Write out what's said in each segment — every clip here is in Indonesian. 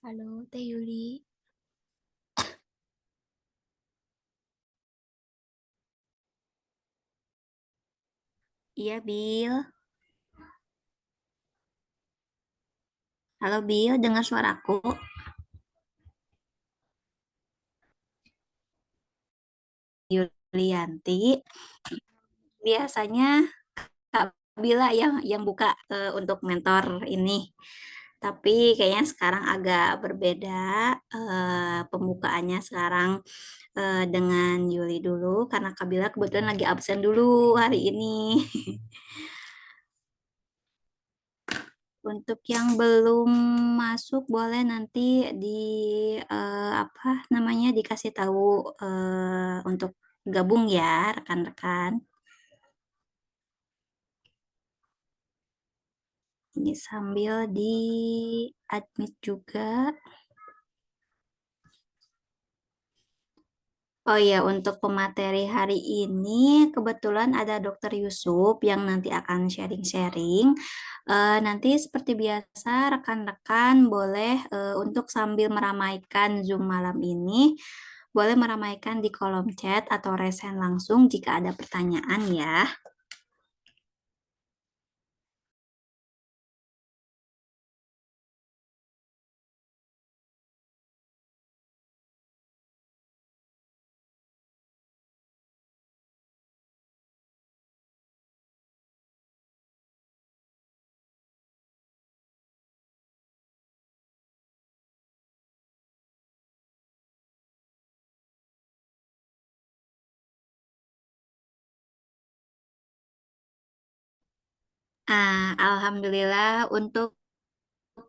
Halo, Teh Yuli. Iya, Bill. Halo, Bill. Dengar suaraku? Yulianti. Biasanya Kak Bila yang buka untuk mentor ini. Tapi kayaknya sekarang agak berbeda pembukaannya sekarang dengan Yuli dulu karena Kak Bila kebetulan lagi absen dulu hari ini. Untuk yang belum masuk boleh nanti di apa namanya dikasih tahu untuk gabung ya rekan-rekan. Ini sambil di admit juga. Oh iya, untuk pemateri hari ini kebetulan ada Dokter Yusuf yang nanti akan sharing-sharing. Nanti seperti biasa rekan-rekan boleh untuk sambil meramaikan Zoom malam ini, boleh meramaikan di kolom chat atau resen langsung jika ada pertanyaan ya. Alhamdulillah untuk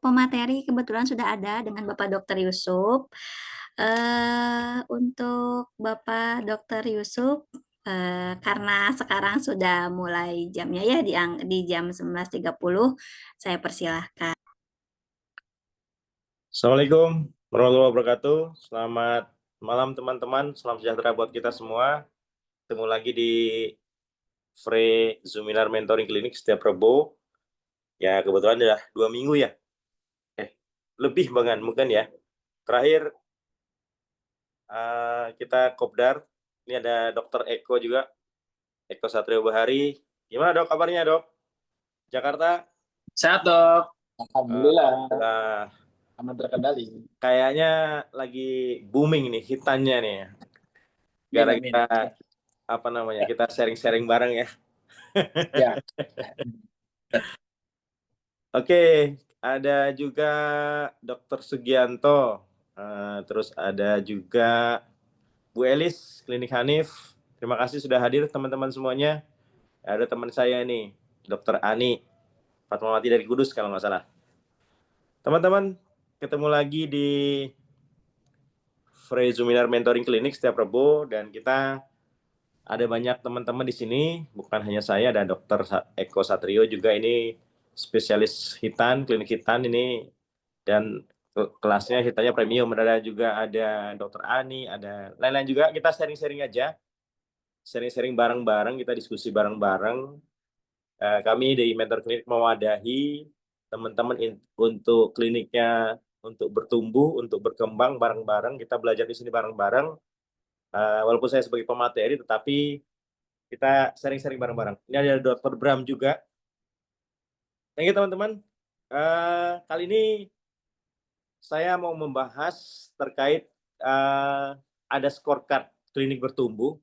pemateri kebetulan sudah ada dengan Bapak Dokter Yusuf. Untuk Bapak Dokter Yusuf, karena sekarang sudah mulai jamnya ya di jam 11.30, saya persilahkan. Assalamualaikum warahmatullahi wabarakatuh. Selamat malam teman-teman. Salam sejahtera buat kita semua. Ketemu lagi di Free Zoominar Mentoring Clinic setiap Rabu. Ya kebetulan udah 2 minggu ya. Lebih bahkan mungkin ya. Terakhir kita kopdar. Ini ada Dokter Eko juga. Eko Satrio Bahari. Gimana dok kabarnya dok? Jakarta? Sehat dok. Alhamdulillah. Alhamdulillah. Aman terkendali. Kayaknya lagi booming nih hitannya nih. Gara-gara apa namanya kita sharing-sharing bareng ya. Ya. Oke, ada juga Dr. Sugianto, terus ada juga Bu Elis, Klinik Hanif. Terima kasih sudah hadir teman-teman semuanya. Ada teman saya nih, Dr. Ani Fatmawati dari Kudus kalau nggak salah. Teman-teman, ketemu lagi di Free Zoominar Mentoring Clinic setiap Rabu dan kita ada banyak teman-teman di sini, bukan hanya saya, ada Dr. Eko Satrio juga ini spesialis hitan, klinik hitan ini, dan kelasnya hitannya premium. Ada juga ada Dr. Ani, ada lain-lain juga. Kita sharing-sharing aja, sharing-sharing bareng-bareng, kita diskusi bareng-bareng. Kami di Mentor Klinik mewadahi teman-teman untuk kliniknya untuk bertumbuh, untuk berkembang bareng-bareng. Kita belajar di sini bareng-bareng. Walaupun saya sebagai pemateri, tetapi kita sharing-sharing bareng-bareng. Ini ada Dr. Bram juga. Thank you teman-teman. Kali ini saya mau membahas terkait ada scorecard klinik bertumbuh.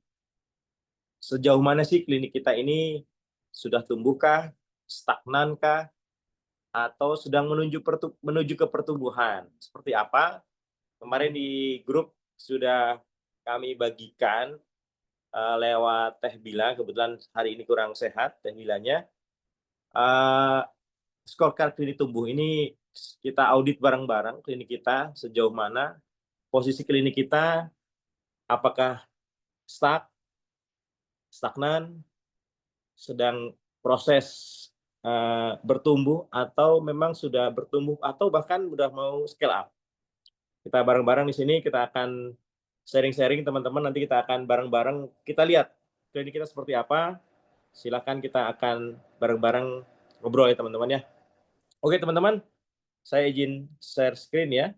Sejauh mana sih klinik kita ini sudah tumbuhkah, stagnankah, atau sedang menuju ke pertumbuhan? Seperti apa? Kemarin di grup sudah kami bagikan lewat Teh Bila. Kebetulan hari ini kurang sehat Teh Bilanya. Scorecard klinik tumbuh ini kita audit bareng-bareng klinik kita sejauh mana posisi klinik kita, apakah stagnan, sedang proses bertumbuh, atau memang sudah bertumbuh, atau bahkan sudah mau scale up. Kita bareng-bareng di sini, kita akan sharing-sharing teman-teman, nanti kita akan bareng-bareng, kita lihat klinik kita seperti apa, silakan kita akan bareng-bareng ngobrol ya teman-teman ya. Oke teman-teman, saya izin share screen ya.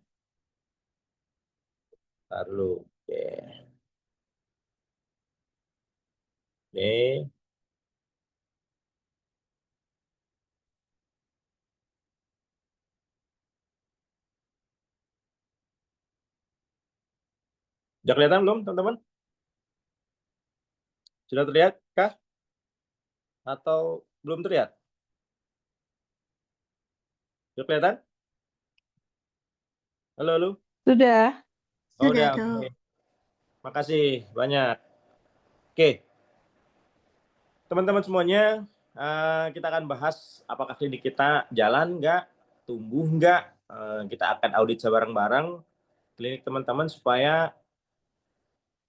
Taruh dulu. Oke. Ini. Sudah kelihatan belum, teman-teman? Sudah terlihat kah? Atau belum terlihat? Sudah kelihatan? Halo, halo? Sudah. Oh, Sudah, udah. Dok. Oke. Makasih banyak. Oke, teman-teman semuanya, kita akan bahas apakah klinik kita jalan nggak, tumbuh nggak. Kita akan audit bareng-bareng klinik teman-teman supaya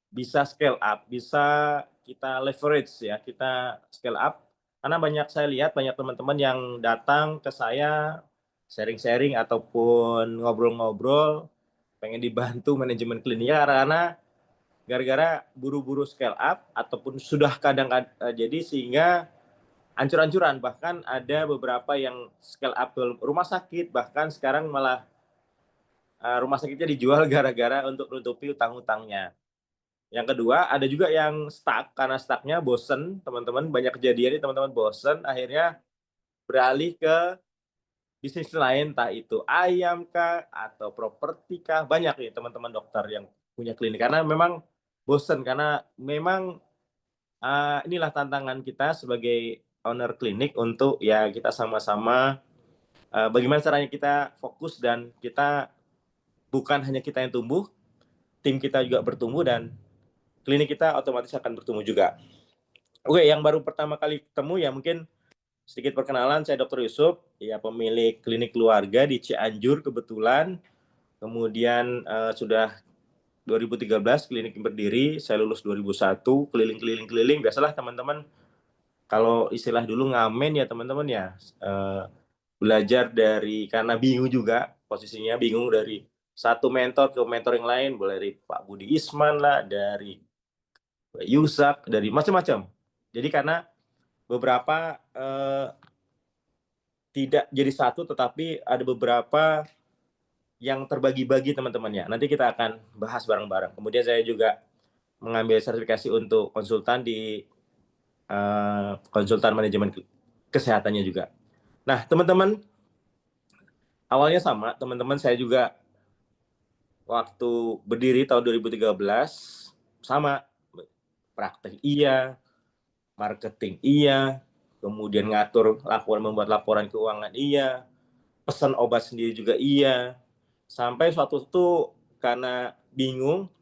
bisa scale up, bisa kita leverage ya, kita scale up. Karena saya lihat banyak teman-teman yang datang ke saya sharing-sharing ataupun ngobrol-ngobrol, pengen dibantu manajemen kliniknya karena gara-gara buru-buru scale up ataupun sudah kadang jadi sehingga ancur-ancuran. Bahkan ada beberapa yang scale up ke rumah sakit, bahkan sekarang malah rumah sakitnya dijual gara-gara untuk menutupi utang-utangnya. Yang kedua, ada juga yang stuck, karena stucknya bosen, teman-teman, banyak kejadian ini teman-teman bosen, akhirnya beralih ke bisnis lain, entah itu ayam kah, atau properti kah, banyak nih teman-teman dokter yang punya klinik, karena memang bosen, karena memang inilah tantangan kita sebagai owner klinik untuk ya kita sama-sama bagaimana caranya kita fokus dan kita bukan hanya kita yang tumbuh, tim kita juga bertumbuh dan klinik kita otomatis akan bertumbuh juga. Oke, yang baru pertama kali ketemu ya mungkin sedikit perkenalan, saya Dr. Yusuf, ya pemilik klinik keluarga di Cianjur kebetulan. Kemudian sudah 2013 klinik berdiri, saya lulus 2001, keliling-keliling, biasalah teman-teman kalau istilah dulu ngamen ya teman-teman ya, belajar dari, karena bingung juga posisinya, bingung dari satu mentor ke mentor yang lain, boleh dari Pak Budi Isman lah, dari Yusak, dari macam-macam. Jadi karena beberapa tidak jadi satu, tetapi ada beberapa yang terbagi-bagi teman-temannya. Nanti kita akan bahas bareng-bareng. Kemudian saya juga mengambil sertifikasi untuk konsultan di konsultan manajemen kesehatannya juga. Nah, teman-teman, awalnya sama, teman-teman saya juga waktu berdiri tahun 2013 sama, praktek iya, marketing iya, kemudian ngatur laporan, membuat laporan keuangan iya, pesan obat sendiri juga iya, sampai suatu itu karena bingung,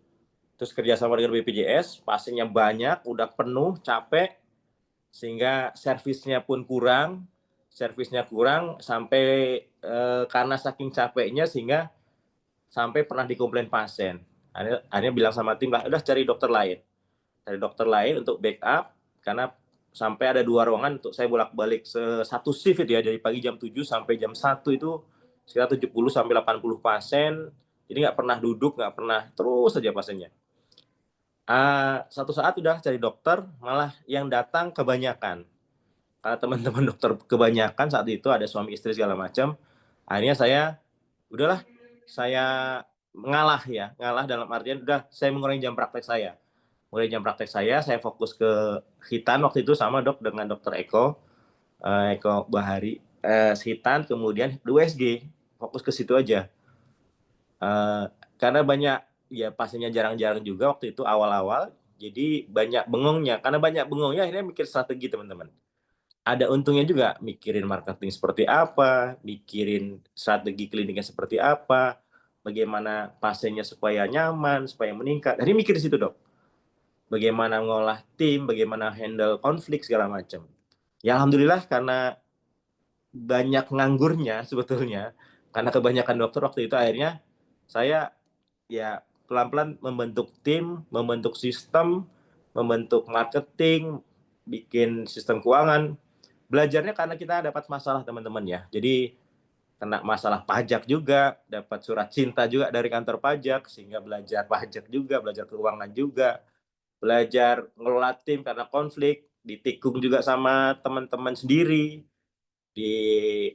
terus kerjasama dengan BPJS, pasiennya banyak, udah penuh, capek, sehingga servisnya kurang sampai karena saking capeknya sehingga sampai pernah dikomplain pasien. Akhirnya bilang sama tim lah, udah cari dokter lain untuk backup, karena sampai ada 2 ruangan untuk saya bolak-balik satu shift ya, dari pagi jam 7 sampai jam 1 itu sekitar 70 sampai 80 pasien. Jadi nggak pernah duduk, nggak pernah, terus saja pasiennya. Satu saat udah cari dokter, malah yang datang kebanyakan. Karena teman-teman dokter kebanyakan saat itu ada suami istri segala macam. Akhirnya udahlah, saya ngalah dalam artian udah saya mengurangi jam praktek saya. Saya fokus ke Hitan waktu itu sama dengan dokter Eko Bahari, Hitan, kemudian USG, fokus ke situ aja. Karena banyak ya pasiennya jarang-jarang juga waktu itu awal-awal, jadi banyak bengongnya. Karena banyak bengongnya akhirnya mikir strategi teman-teman. Ada untungnya juga mikirin marketing seperti apa, mikirin strategi kliniknya seperti apa, bagaimana pasiennya supaya nyaman, supaya meningkat. Jadi mikir di situ dok. Bagaimana ngolah tim, bagaimana handle konflik segala macam. Ya alhamdulillah karena banyak nganggurnya sebetulnya, karena kebanyakan dokter waktu itu akhirnya saya ya pelan-pelan membentuk tim, membentuk sistem, membentuk marketing, bikin sistem keuangan. Belajarnya karena kita dapat masalah teman-teman ya. Jadi kena masalah pajak juga, dapat surat cinta juga dari kantor pajak, sehingga belajar pajak juga, belajar keuangan juga, belajar ngelola tim karena konflik, ditikung juga sama teman-teman sendiri, di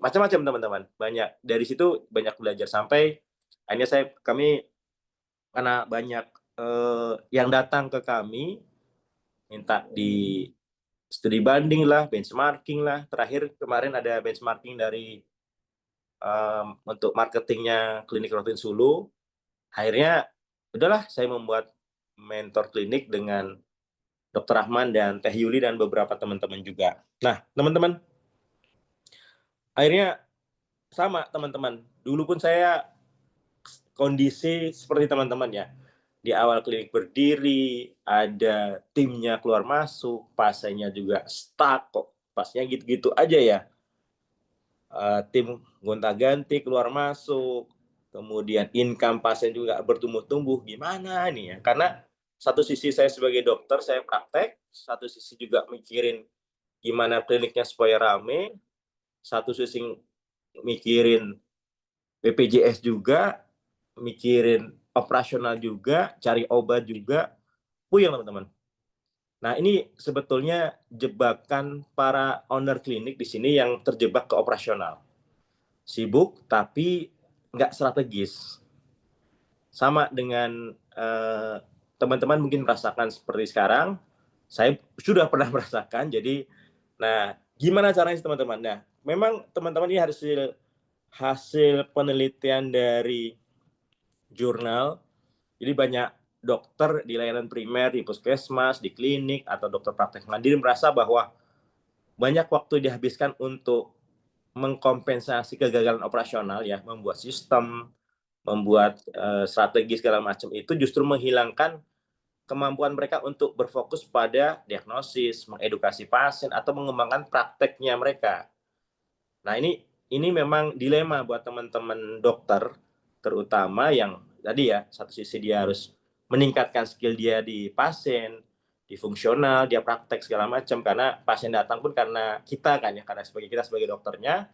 macam-macam teman-teman. Banyak dari situ banyak belajar sampai akhirnya kami karena banyak yang datang ke kami minta di studi banding lah, benchmarking lah. Terakhir kemarin ada benchmarking dari untuk marketingnya Klinik Rotin Sulu. Akhirnya udahlah saya membuat mentor klinik dengan Dr. Rahman dan Teh Yuli dan beberapa teman-teman juga. Nah, teman-teman, akhirnya sama teman-teman. Dulu pun saya kondisi seperti teman-teman ya. Di awal klinik berdiri, ada timnya keluar masuk, pasiennya juga stuck kok. Pasnya gitu-gitu aja ya. Tim gonta-ganti keluar masuk, kemudian income pasien juga bertumbuh-tumbuh. Gimana nih ya? Karena satu sisi saya sebagai dokter, saya praktek, satu sisi juga mikirin gimana kliniknya supaya rame, satu sisi mikirin BPJS juga, mikirin operasional juga, cari obat juga, puyeng teman-teman. Nah ini sebetulnya jebakan para owner klinik di sini yang terjebak ke operasional. Sibuk tapi nggak strategis. Sama dengan teman-teman mungkin merasakan seperti sekarang, saya sudah pernah merasakan. Jadi, nah gimana caranya teman-teman? Nah, memang teman-teman ini hasil penelitian dari jurnal. Jadi banyak dokter di layanan primer, di puskesmas, di klinik, atau dokter praktek mandiri merasa bahwa banyak waktu dihabiskan untuk mengkompensasi kegagalan operasional ya, membuat sistem, membuat strategi segala macam itu justru menghilangkan kemampuan mereka untuk berfokus pada diagnosis, mengedukasi pasien atau mengembangkan prakteknya mereka. Nah, ini memang dilema buat teman-teman dokter, terutama yang tadi ya, satu sisi dia harus meningkatkan skill dia di pasien, di fungsional, dia praktek segala macam, karena pasien datang pun karena kita kan ya, karena kita sebagai dokternya,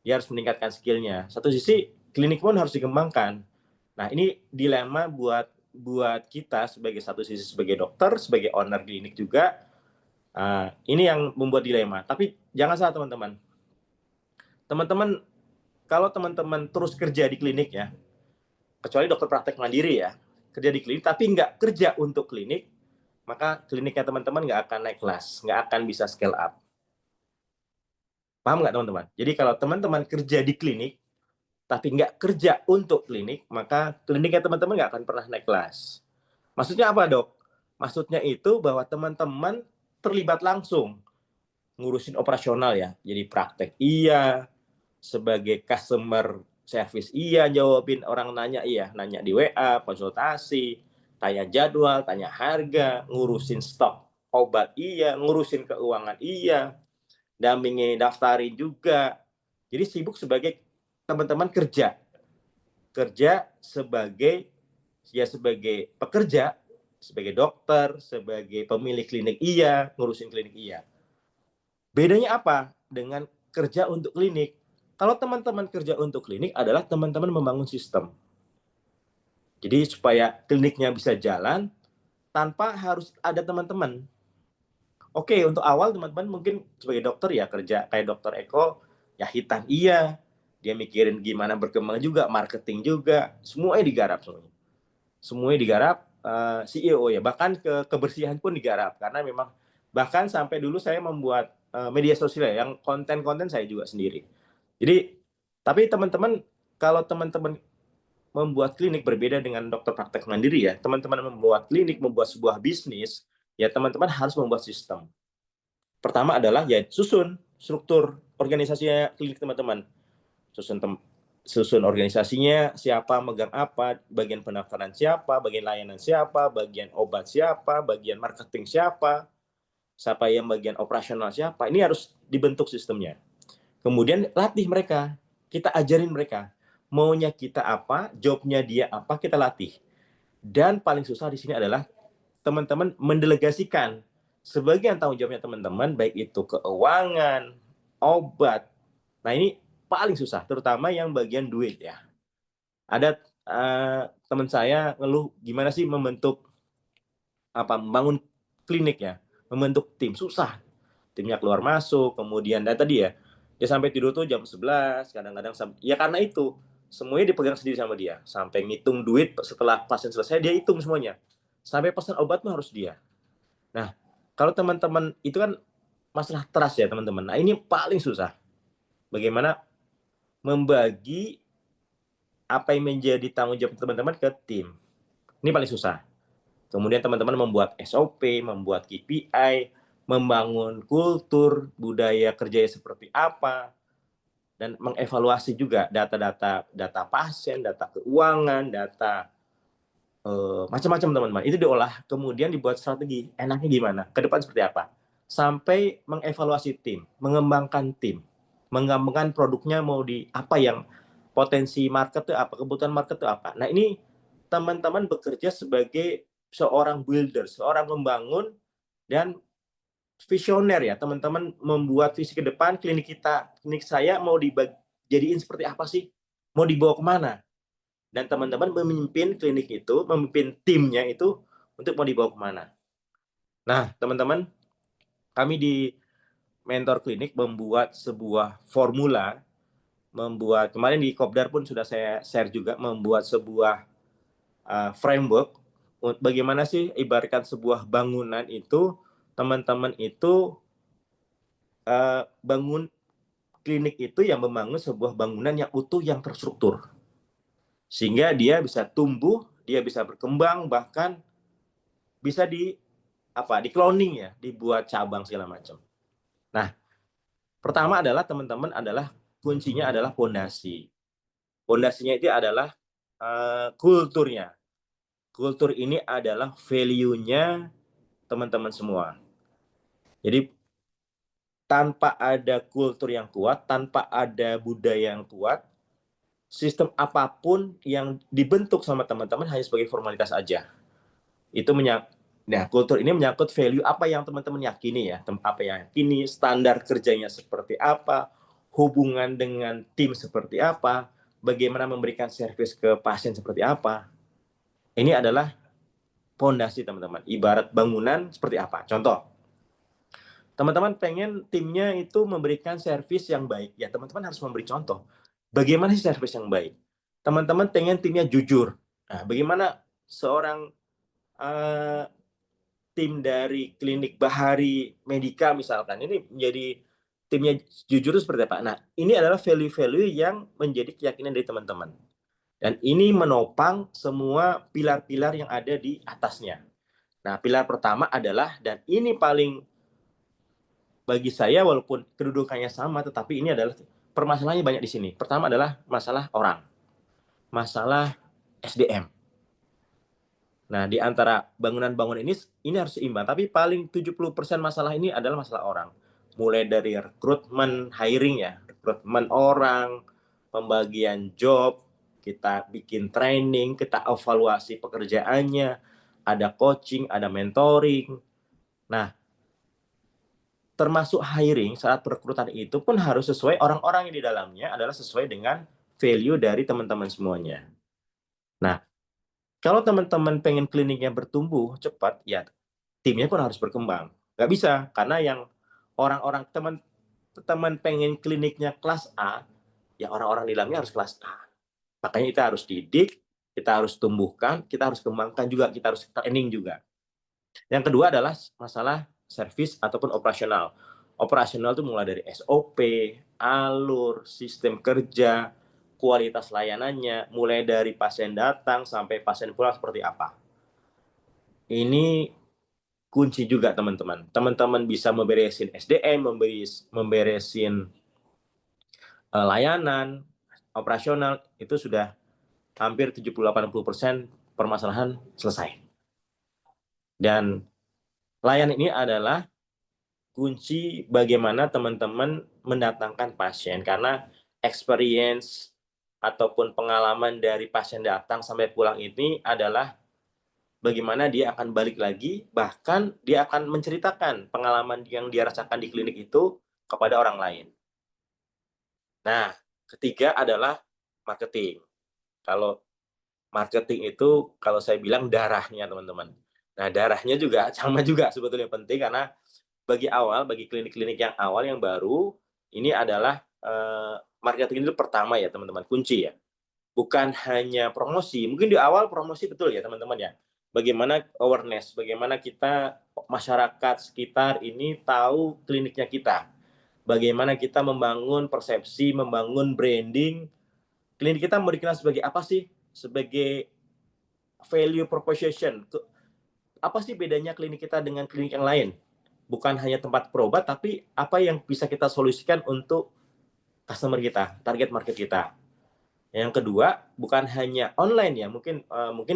dia harus meningkatkan skillnya. Satu sisi klinik pun harus dikembangkan. Nah, ini dilema buat kita sebagai satu sisi sebagai dokter, sebagai owner klinik juga. Ini yang membuat dilema. Tapi jangan salah teman-teman. Teman-teman, kalau teman-teman terus kerja di klinik ya, kecuali dokter praktek mandiri ya, kerja di klinik tapi nggak kerja untuk klinik, maka kliniknya teman-teman nggak akan naik kelas, nggak akan bisa scale up. Paham nggak teman-teman? Jadi kalau teman-teman kerja di klinik, tapi nggak kerja untuk klinik, maka kliniknya teman-teman nggak akan pernah naik kelas. Maksudnya apa dok? Maksudnya itu bahwa teman-teman terlibat langsung ngurusin operasional ya, jadi praktek iya, sebagai customer service iya, jawabin orang nanya iya, nanya di WA, konsultasi, tanya jadwal, tanya harga, ngurusin stok obat iya, ngurusin keuangan iya, dampingi daftarin juga. Jadi sibuk sebagai teman-teman kerja sebagai pekerja, sebagai dokter, sebagai pemilik klinik iya, ngurusin klinik iya. Bedanya apa dengan kerja untuk klinik? Kalau teman-teman kerja untuk klinik adalah teman-teman membangun sistem. Jadi supaya kliniknya bisa jalan tanpa harus ada teman-teman. Oke, untuk awal teman-teman mungkin sebagai dokter ya kerja kayak dokter Eko, ya hitan iya. Dia mikirin gimana berkembang juga, marketing juga, semuanya digarap semuanya. Semuanya digarap, CEO ya, bahkan kebersihan pun digarap karena memang bahkan sampai dulu saya membuat media sosial yang konten-konten saya juga sendiri. Jadi, tapi teman-teman, kalau teman-teman membuat klinik berbeda dengan dokter praktek mandiri ya, teman-teman membuat klinik, membuat sebuah bisnis, ya teman-teman harus membuat sistem. Pertama adalah ya susun struktur organisasinya klinik teman-teman. Susun organisasinya, siapa megang apa, bagian pendaftaran siapa, bagian layanan siapa, bagian obat siapa, bagian marketing siapa yang bagian operasional siapa. Ini harus dibentuk sistemnya. Kemudian latih mereka, kita ajarin mereka. Maunya kita apa, jobnya dia apa, kita latih. Dan paling susah di sini adalah teman-teman mendelegasikan sebagian tanggung jawabnya teman-teman, baik itu keuangan, obat. Nah ini paling susah, terutama yang bagian duit ya. Ada teman saya ngeluh gimana sih membentuk membangun klinik ya, membentuk tim susah. Timnya keluar masuk, kemudian tadi ya, dia sampai tidur tuh jam 11, kadang-kadang ya karena itu semuanya dipegang sendiri sama dia. Sampai ngitung duit setelah pasien selesai, dia hitung semuanya. Sampai pesan obat pun harus dia. Nah, kalau teman-teman itu kan masalah trust ya teman-teman. Nah, ini paling susah. Bagaimana membagi apa yang menjadi tanggung jawab teman-teman ke tim. Ini paling susah. Kemudian teman-teman membuat SOP, membuat KPI, membangun kultur, budaya kerjanya seperti apa, dan mengevaluasi juga data pasien, data keuangan, data macam-macam teman-teman. Itu diolah, kemudian dibuat strategi. Enaknya gimana? Ke depan seperti apa? Sampai mengevaluasi tim, mengembangkan tim, mengembangkan produknya mau di apa yang potensi market itu apa, kebutuhan market itu apa. Nah, ini teman-teman bekerja sebagai seorang builder, seorang membangun dan visioner ya, teman-teman membuat visi ke depan klinik saya mau dijadiin seperti apa sih? Mau dibawa kemana? Dan teman-teman memimpin klinik itu, memimpin timnya itu untuk mau dibawa kemana. Nah, teman-teman, kami di Mentor Klinik membuat sebuah formula, kemarin di Kopdar pun sudah saya share juga, membuat sebuah framework bagaimana sih ibaratkan sebuah bangunan itu, teman-teman itu bangun klinik itu yang membangun sebuah bangunan yang utuh, yang terstruktur. Sehingga dia bisa tumbuh, dia bisa berkembang, bahkan bisa di cloning ya, dibuat cabang segala macam. Nah, pertama adalah teman-teman kuncinya adalah fondasi. Fondasinya itu adalah kulturnya. Kultur ini adalah value-nya teman-teman semua. Jadi tanpa ada kultur yang kuat, tanpa ada budaya yang kuat, sistem apapun yang dibentuk sama teman-teman hanya sebagai formalitas aja. Nah, kultur ini menyangkut value apa yang teman-teman yakini ya, standar kerjanya seperti apa, hubungan dengan tim seperti apa, bagaimana memberikan servis ke pasien seperti apa. Ini adalah fondasi teman-teman. Ibarat bangunan seperti apa? Contoh, teman-teman pengen timnya itu memberikan servis yang baik. Ya, teman-teman harus memberi contoh. Bagaimana sih servis yang baik? Teman-teman pengen timnya jujur. Nah, bagaimana seorang tim dari klinik Bahari Medika misalkan ini menjadi timnya jujur seperti apa? Nah, ini adalah value-value yang menjadi keyakinan dari teman-teman. Dan ini menopang semua pilar-pilar yang ada di atasnya. Nah, pilar pertama adalah, dan ini paling bagi saya walaupun kedudukannya sama, tetapi ini adalah permasalahannya banyak di sini. Pertama adalah masalah orang, masalah SDM. Nah, di antara bangunan-bangunan ini harus seimbang, tapi paling 70% masalah ini adalah masalah orang. Mulai dari rekrutmen, hiring ya, rekrutmen orang, pembagian job, kita bikin training, kita evaluasi pekerjaannya, ada coaching, ada mentoring. Nah, termasuk hiring saat perekrutan itu pun harus sesuai, orang-orang yang di dalamnya adalah sesuai dengan value dari teman-teman semuanya. Nah, kalau teman-teman pengen kliniknya bertumbuh cepat, ya timnya pun harus berkembang. Nggak bisa, karena yang orang-orang teman-teman pengen kliniknya kelas A, ya orang-orang di dalamnya harus kelas A. Makanya kita harus didik, kita harus tumbuhkan, kita harus kembangkan juga, kita harus training juga. Yang kedua adalah masalah servis ataupun operasional. Operasional itu mulai dari SOP, alur, sistem kerja, kualitas layanannya, mulai dari pasien datang sampai pasien pulang seperti apa. Ini kunci juga teman-teman. Teman-teman bisa memberesin SDM, memberesin layanan, operasional, itu sudah hampir 70-80% permasalahan selesai. Dan layanan ini adalah kunci bagaimana teman-teman mendatangkan pasien, karena experience ataupun pengalaman dari pasien datang sampai pulang ini adalah bagaimana dia akan balik lagi, bahkan dia akan menceritakan pengalaman yang dia rasakan di klinik itu kepada orang lain. Nah, ketiga adalah marketing. Kalau marketing itu, kalau saya bilang darahnya teman-teman. Nah, darahnya juga sama juga sebetulnya penting, karena bagi klinik-klinik yang awal yang baru, ini adalah marketing itu pertama ya teman-teman, kunci ya. bukan hanya promosi. Mungkin di awal promosi betul ya teman-teman ya. Bagaimana awareness, bagaimana kita masyarakat sekitar ini tahu kliniknya kita. Bagaimana kita membangun persepsi, membangun branding. Klinik kita mau dikenal sebagai apa sih? Sebagai value proposition. Apa sih bedanya klinik kita dengan klinik yang lain? Bukan hanya tempat berobat, tapi apa yang bisa kita solusikan untuk customer kita, target market kita. Yang kedua, bukan hanya online ya, mungkin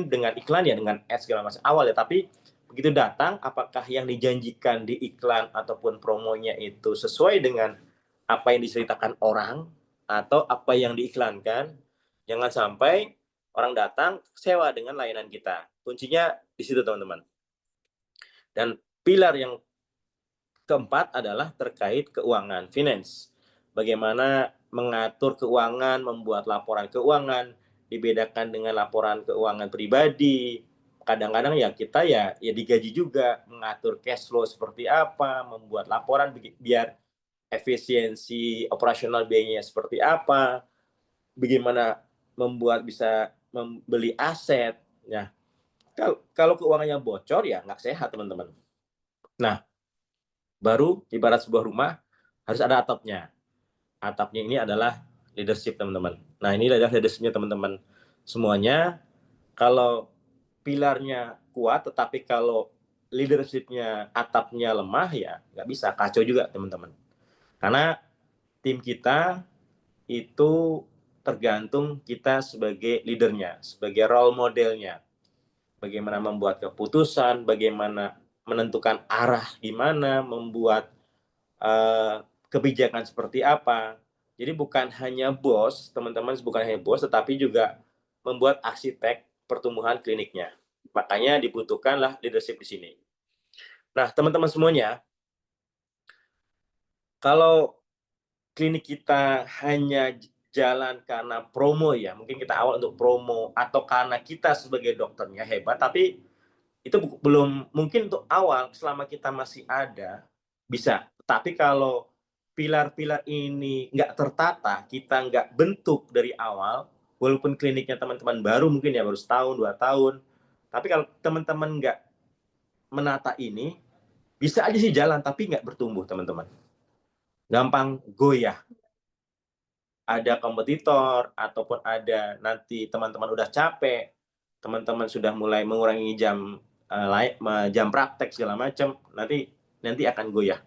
dengan iklan ya, dengan ads segala macam awal ya, tapi begitu datang, apakah yang dijanjikan di iklan ataupun promonya itu sesuai dengan apa yang diceritakan orang atau apa yang diiklankan. Jangan sampai orang datang kecewa dengan layanan kita. Kuncinya di situ teman-teman. Dan pilar yang keempat adalah terkait keuangan, finance. Bagaimana mengatur keuangan, membuat laporan keuangan, dibedakan dengan laporan keuangan pribadi. Kadang-kadang ya kita ya digaji juga, mengatur cash flow seperti apa, membuat laporan biar efisiensi operasional biayanya seperti apa, bagaimana membuat bisa membeli aset. Ya, kalau keuangannya bocor ya nggak sehat teman-teman. Nah, baru ibarat sebuah rumah harus ada atapnya. Atapnya ini adalah leadership teman-teman. Nah ini adalah leadershipnya teman-teman semuanya. Kalau pilarnya kuat, tetapi kalau leadershipnya atapnya lemah ya nggak bisa, kacau juga teman-teman. Karena tim kita itu tergantung kita sebagai leadernya, sebagai role modelnya. Bagaimana membuat keputusan, bagaimana menentukan arah gimana, membuat kebijakan seperti apa. Jadi bukan hanya bos, teman-teman, bukan hanya bos, tetapi juga membuat arsitek pertumbuhan kliniknya. Makanya dibutuhkanlah leadership di sini. Nah, teman-teman semuanya, kalau klinik kita hanya jalan karena promo ya, mungkin kita awal untuk promo, atau karena kita sebagai dokternya hebat, tapi itu belum mungkin untuk awal, selama kita masih ada, bisa. Tapi kalau pilar-pilar ini nggak tertata, kita nggak bentuk dari awal, walaupun kliniknya teman-teman baru mungkin ya, baru setahun, 2 tahun, tapi kalau teman-teman nggak menata ini, bisa aja sih jalan, tapi nggak bertumbuh teman-teman. Gampang goyah. Ada kompetitor, ataupun ada nanti teman-teman udah capek, teman-teman sudah mulai mengurangi jam praktek segala macam, nanti akan goyah.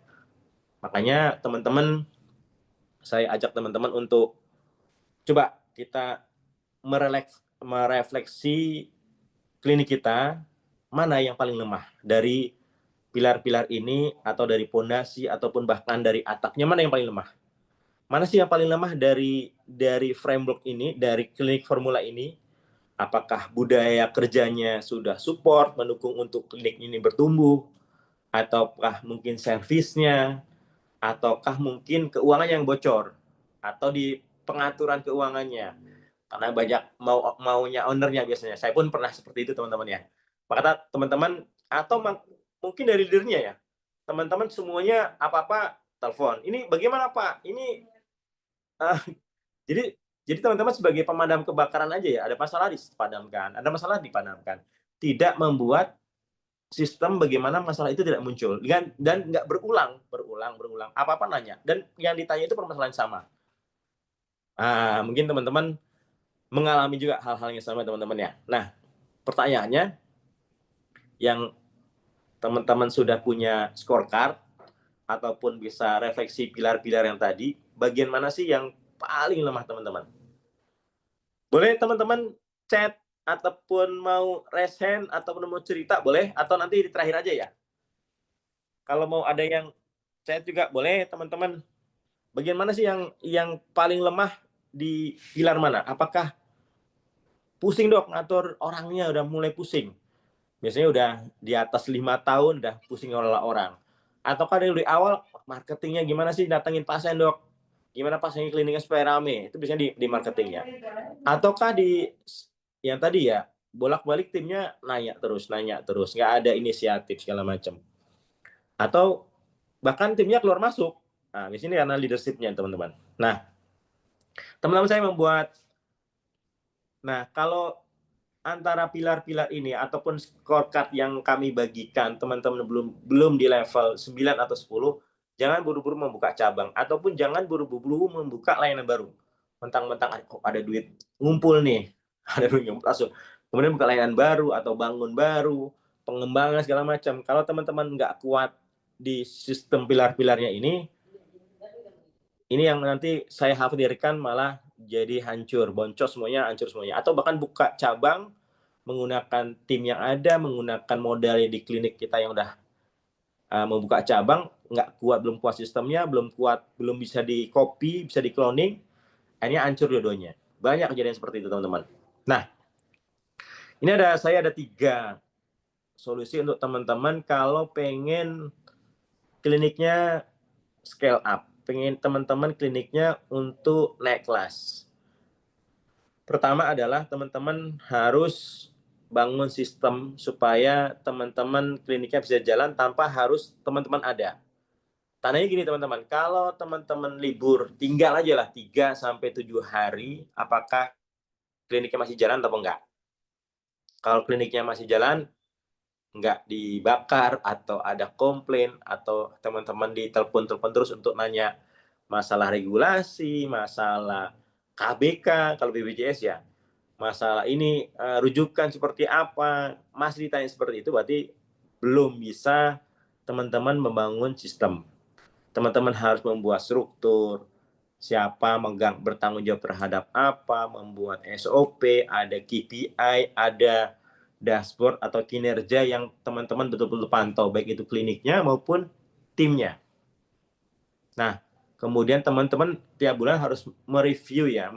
Makanya teman-teman, saya ajak teman-teman untuk coba kita merefleksi klinik kita, mana yang paling lemah dari pilar-pilar ini, atau dari pondasi, ataupun bahkan dari atapnya, mana yang paling lemah. Mana sih yang paling lemah dari framework ini, dari klinik formula ini? Apakah budaya kerjanya sudah support, mendukung untuk klinik ini bertumbuh? Ataukah mungkin servisnya? Ataukah mungkin keuangan yang bocor? Atau di pengaturan keuangannya? Karena banyak maunya ownernya biasanya. Saya pun pernah seperti itu teman-teman ya. Maka teman-teman, atau mungkin dari leadernya ya, teman-teman semuanya apa-apa telepon. Ini bagaimana Pak? Ini jadi teman-teman sebagai pemadam kebakaran aja ya, ada masalah dipadamkan, ada masalah dipadamkan. Tidak membuat sistem bagaimana masalah itu tidak muncul, dan nggak berulang. Apa-apa nanya, dan yang ditanya itu permasalahan sama. Mungkin teman-teman mengalami juga hal-hal yang sama teman-teman ya. Nah, pertanyaannya, yang teman-teman sudah punya scorecard ataupun bisa refleksi pilar-pilar yang tadi, bagian mana sih yang paling lemah teman-teman? Boleh teman-teman chat, ataupun mau raise hand, ataupun mau cerita boleh, atau nanti di terakhir aja ya. Kalau mau ada yang chat juga boleh teman-teman. Bagian mana sih yang paling lemah di pilar mana? Apakah pusing dok ngatur orangnya, udah mulai pusing? Biasanya udah di atas 5 tahun udah pusing ngelola orang. Ataukah dari awal marketingnya gimana sih, datangin pasien dok? Gimana pasiennya kliniknya supaya rame? Itu biasanya di marketingnya. Ataukah di yang tadi ya, bolak-balik timnya nanya terus, nggak ada inisiatif segala macam. Atau bahkan timnya keluar masuk. Nah, di sini karena leadershipnya teman-teman. Nah, teman-teman saya membuat Nah, kalau antara pilar-pilar ini ataupun scorecard yang kami bagikan teman-teman belum di level 9 atau 10, jangan buru-buru membuka cabang ataupun jangan buru-buru membuka layanan baru. Mentang-mentang kok ada duit ngumpul nih, ada duit ngumpul langsung. Kemudian buka layanan baru atau bangun baru, pengembangan segala macam. Kalau teman-teman nggak kuat di sistem pilar-pilarnya ini yang nanti saya khawatirkan malah jadi hancur, boncos semuanya, hancur semuanya. Atau bahkan buka cabang menggunakan tim yang ada, menggunakan modal di klinik kita yang udah membuka cabang, nggak kuat, belum kuat sistemnya, belum kuat, belum bisa di copy, bisa di cloning, akhirnya hancur dua-duanya. Banyak kejadian seperti itu, teman-teman. Nah, ini saya ada 3 solusi untuk teman-teman kalau pengen kliniknya scale up, pengen teman-teman kliniknya untuk naik kelas. Pertama adalah teman-teman harus bangun sistem supaya teman-teman kliniknya bisa jalan tanpa harus teman-teman ada. Tandanya gini teman-teman, kalau teman-teman libur, tinggal aja lah 3 sampai 7 hari, apakah kliniknya masih jalan atau enggak. Kalau kliniknya masih jalan, enggak dibakar atau ada komplain atau teman-teman ditelepon-telepon terus untuk nanya masalah regulasi, masalah KBK, kalau BPJS ya, masalah ini rujukan seperti apa, masih ditanya seperti itu, berarti belum bisa teman-teman membangun sistem. Teman-teman harus membuat struktur, siapa bertanggung jawab terhadap apa, membuat SOP, ada KPI, ada dashboard atau kinerja yang teman-teman betul-betul pantau, baik itu kliniknya maupun timnya. Nah, kemudian teman-teman tiap bulan harus mereview ya,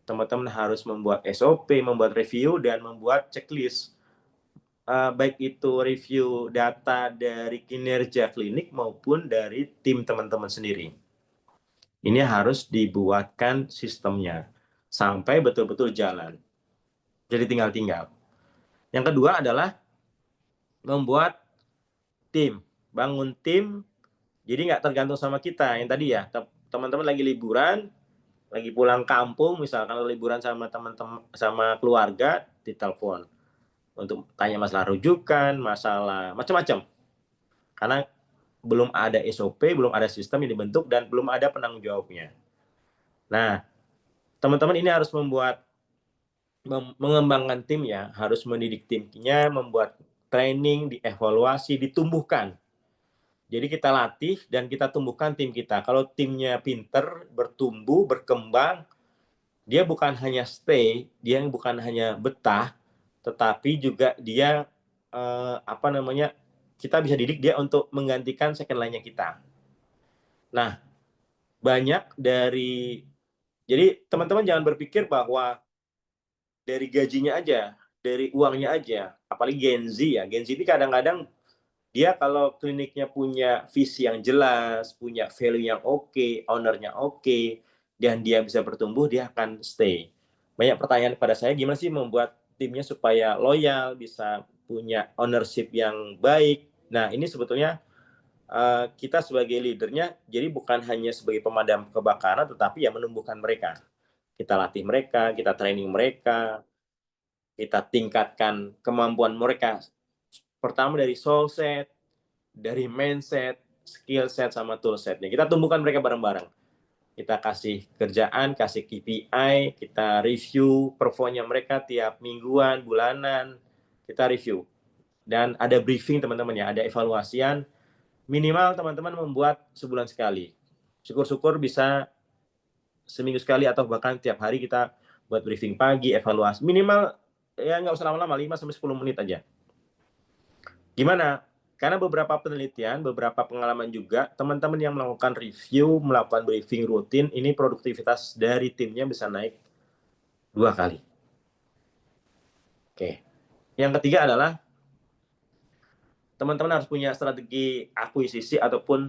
teman-teman harus membuat SOP, membuat review, dan membuat checklist. Baik itu review data dari kinerja klinik maupun dari tim teman-teman sendiri. Ini harus dibuatkan sistemnya sampai betul-betul jalan. Jadi tinggal-tinggal. Yang kedua adalah membuat tim, bangun tim. Jadi nggak tergantung sama kita yang tadi ya. Teman-teman lagi liburan, lagi pulang kampung, misalkan liburan sama teman-teman, sama keluarga, ditelepon untuk tanya masalah rujukan, masalah macam-macam. Karena belum ada SOP, belum ada sistem yang dibentuk, dan belum ada penanggung jawabnya. Nah, teman-teman ini harus mengembangkan tim ya, harus mendidik timnya, membuat training, dievaluasi, ditumbuhkan. Jadi kita latih dan kita tumbuhkan tim kita. Kalau timnya pinter, bertumbuh, berkembang, dia bukan hanya stay, dia bukan hanya betah, tetapi juga dia kita bisa didik dia untuk menggantikan second line-nya kita. Nah, jadi teman-teman jangan berpikir bahwa dari gajinya aja, dari uangnya aja, apalagi Gen Z ya. Gen Z ini kadang-kadang dia kalau kliniknya punya visi yang jelas, punya value yang oke, ownernya oke, dan dia bisa bertumbuh, dia akan stay. Banyak pertanyaan pada saya, gimana sih membuat timnya supaya loyal, bisa punya ownership yang baik. Nah, ini sebetulnya kita sebagai leadernya, jadi bukan hanya sebagai pemadam kebakaran, tetapi ya menumbuhkan mereka. Kita latih mereka, kita training mereka, kita tingkatkan kemampuan mereka. Pertama dari soul set, dari mindset, skill set, sama tool setnya. Kita tumbuhkan mereka bareng-bareng. Kita kasih kerjaan, kasih KPI, kita review performanya mereka tiap mingguan, bulanan, kita review. Dan ada briefing teman-teman ya, ada evaluasian. Minimal teman-teman membuat sebulan sekali. Syukur-syukur bisa seminggu sekali atau bahkan tiap hari kita buat briefing pagi, evaluasi. Minimal ya nggak usah lama-lama, 5-10 menit aja. Gimana? Karena beberapa penelitian, beberapa pengalaman juga, teman-teman yang melakukan review, melakukan briefing rutin, ini produktivitas dari timnya bisa naik 2 kali. Oke. Yang ketiga adalah teman-teman harus punya strategi akuisisi ataupun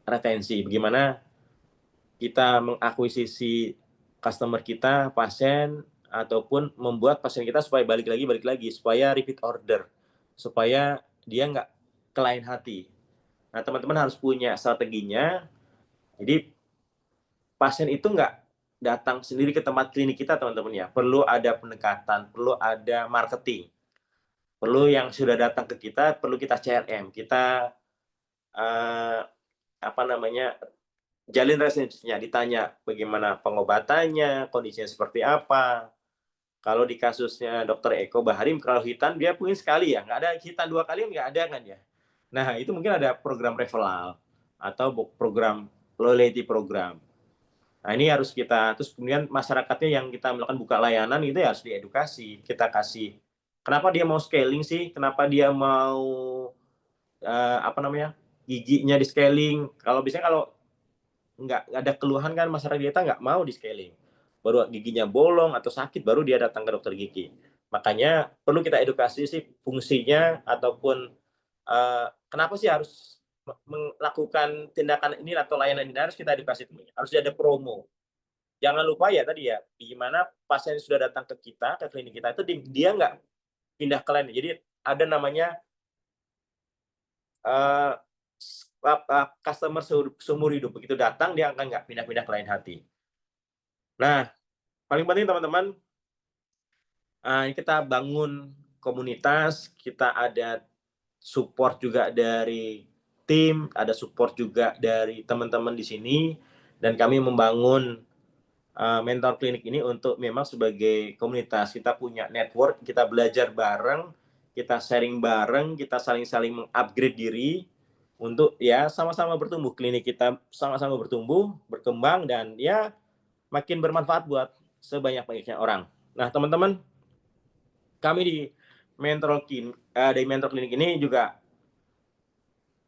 retensi. Bagaimana kita mengakuisisi customer kita, pasien, ataupun membuat pasien kita supaya balik lagi, supaya repeat order, supaya dia nggak ke lain hati. Nah, teman-teman harus punya strateginya. Jadi pasien itu nggak datang sendiri ke tempat klinik kita, teman-teman ya. Perlu ada pendekatan, perlu ada marketing. Perlu yang sudah datang ke kita, perlu kita CRM, kita apa namanya, jalin resepsinya, ditanya bagaimana pengobatannya, kondisinya seperti apa. Kalau di kasusnya Dokter Eko Baharim, kalau hitan dia mungkin sekali ya, nggak ada hitan 2 kali nggak ada kan ya. Nah itu mungkin ada program referral atau program loyalty program. Nah ini harus kita, terus kemudian masyarakatnya yang kita melakukan buka layanan itu ya harus diedukasi. Kita kasih, kenapa dia mau scaling sih, kenapa dia mau apa namanya, giginya di scaling. Kalau biasanya kalau nggak ada keluhan kan masyarakat kita nggak mau di scaling. Baru giginya bolong atau sakit baru dia datang ke dokter gigi. Makanya perlu kita edukasi sih fungsinya ataupun kenapa sih harus melakukan tindakan ini atau layanan ini, harus kita edukasi temannya. Harus ada promo. Jangan lupa ya tadi ya, gimana pasien yang sudah datang ke kita, ke klinik kita itu dia nggak pindah ke lain. Jadi ada namanya customer seumur hidup. Begitu datang dia akan nggak pindah-pindah ke lain hati. Nah, paling penting teman-teman, kita bangun komunitas, kita ada support juga dari tim, ada support juga dari teman-teman di sini, dan kami membangun mentor klinik ini untuk memang sebagai komunitas. Kita punya network, kita belajar bareng, kita sharing bareng, kita saling-saling mengupgrade diri untuk ya sama-sama bertumbuh. Klinik kita sama-sama bertumbuh, berkembang, dan ya makin bermanfaat buat sebanyak-banyaknya orang. Nah, teman-teman, kami di mentor klinik ini juga